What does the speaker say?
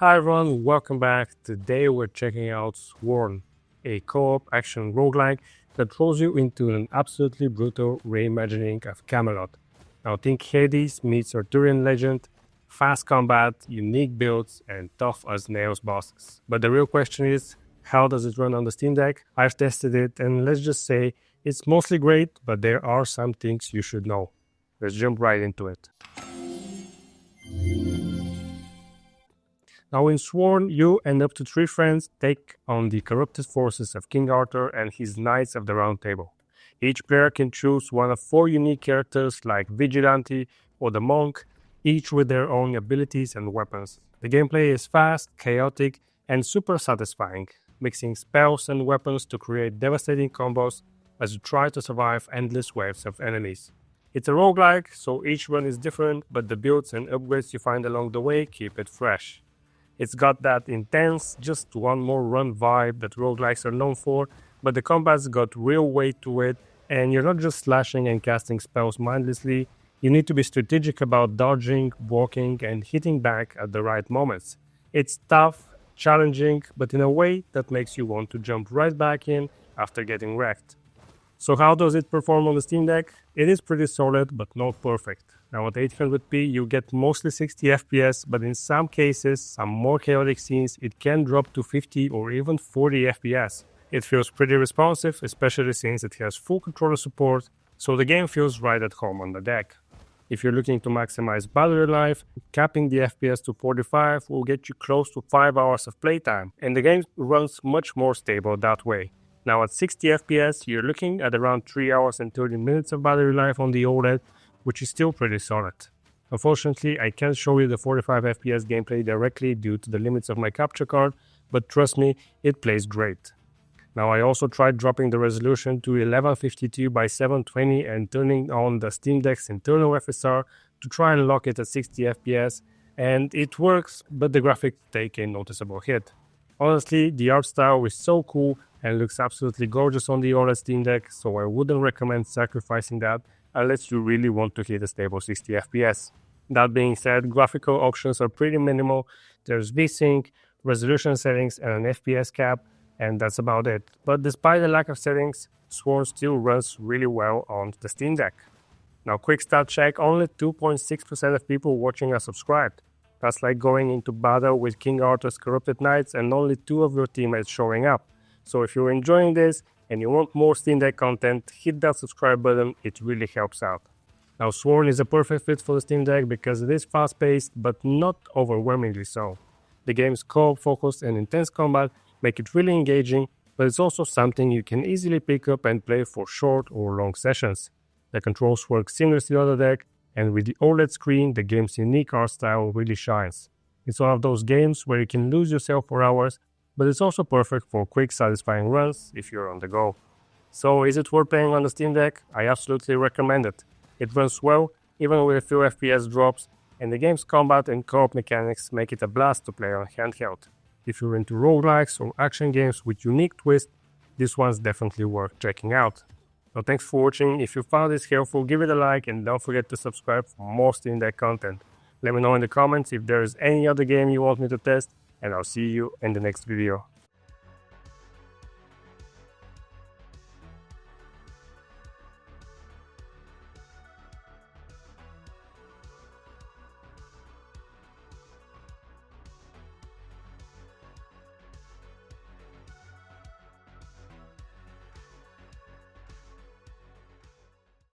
Hi everyone, welcome back. Today we're checking out Sworn, a co-op action roguelike that throws you into an absolutely brutal reimagining of Camelot. Now think Hades meets Arthurian legend, fast combat, unique builds, and tough as nails bosses. But the real question is, how does it run on the Steam Deck? I've tested it and let's just say it's mostly great, but there are some things you should know. Let's jump right into it. Now in Sworn, you and up to 3 friends take on the corrupted forces of King Arthur and his Knights of the Round Table. Each player can choose one of 4 unique characters like Vigilante or the Monk, each with their own abilities and weapons. The gameplay is fast, chaotic, and super satisfying, mixing spells and weapons to create devastating combos as you try to survive endless waves of enemies. It's a roguelike, so each run is different, but the builds and upgrades you find along the way keep it fresh. It's got that intense, just one more run vibe that roguelikes are known for, but the combat's got real weight to it, and you're not just slashing and casting spells mindlessly. You need to be strategic about dodging, walking, and hitting back at the right moments. It's tough, challenging, but in a way that makes you want to jump right back in after getting wrecked. So how does it perform on the Steam Deck? It is pretty solid, but not perfect. Now at 800p you get mostly 60 FPS, but in some cases, some more chaotic scenes, it can drop to 50 or even 40 FPS. It feels pretty responsive, especially since it has full controller support, so the game feels right at home on the deck. If you're looking to maximize battery life, capping the FPS to 45 will get you close to 5 hours of playtime, and the game runs much more stable that way. Now at 60 FPS, you're looking at around 3 hours and 30 minutes of battery life on the OLED, which is still pretty solid. Unfortunately, I can't show you the 45 FPS gameplay directly due to the limits of my capture card, but trust me, it plays great. Now I also tried dropping the resolution to 1152 by 720 and turning on the Steam Deck's internal FSR to try and lock it at 60 FPS, and it works, but the graphics take a noticeable hit. Honestly, the art style is so cool and looks absolutely gorgeous on the OLED Steam Deck, so I wouldn't recommend sacrificing that unless you really want to hit a stable 60 FPS. That being said, graphical options are pretty minimal. There's VSync, resolution settings, and an FPS cap, and that's about it. But despite the lack of settings, Sworn still runs really well on the Steam Deck. Now quick stat check, only 2.6% of people watching are subscribed. That's like going into battle with King Arthur's corrupted knights and only 2 of your teammates showing up. So if you're enjoying this and you want more Steam Deck content, hit that subscribe button, it really helps out. Now Sworn is a perfect fit for the Steam Deck because it is fast-paced but not overwhelmingly so. The game's co-op focus and intense combat make it really engaging, but it's also something you can easily pick up and play for short or long sessions. The controls work seamlessly on the deck, and with the OLED screen, the game's unique art style really shines. It's one of those games where you can lose yourself for hours, but it's also perfect for quick, satisfying runs if you're on the go. So is it worth playing on the Steam Deck? I absolutely recommend it. It runs well, even with a few FPS drops, and the game's combat and co-op mechanics make it a blast to play on handheld. If you're into roguelikes or action games with unique twists, this one's definitely worth checking out. So thanks for watching. If you found this helpful, give it a like and don't forget to subscribe for more Steam Deck content. Let me know in the comments if there is any other game you want me to test, and I'll see you in the next video.